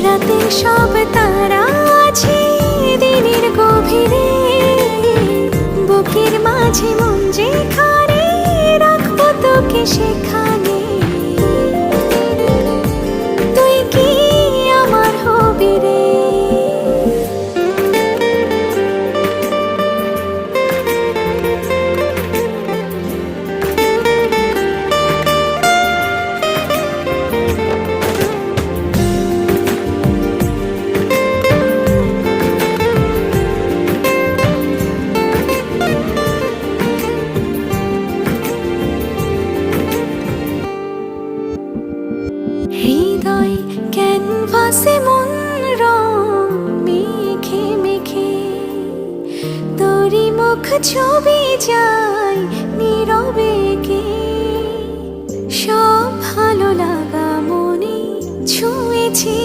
রাতের সব তারা আছে দিনের গভীরে, বুকের মাঝে মন যেখানে রাখবো তোকে সেখানে। তুই কি আমার হবি রে? হৃদয় ক্যানভাসে মন রং মেখে মেখে, তোরই মুখ ছবি যায় নীরবে কে। সব ভালো লাগা মনে ছুঁয়েছি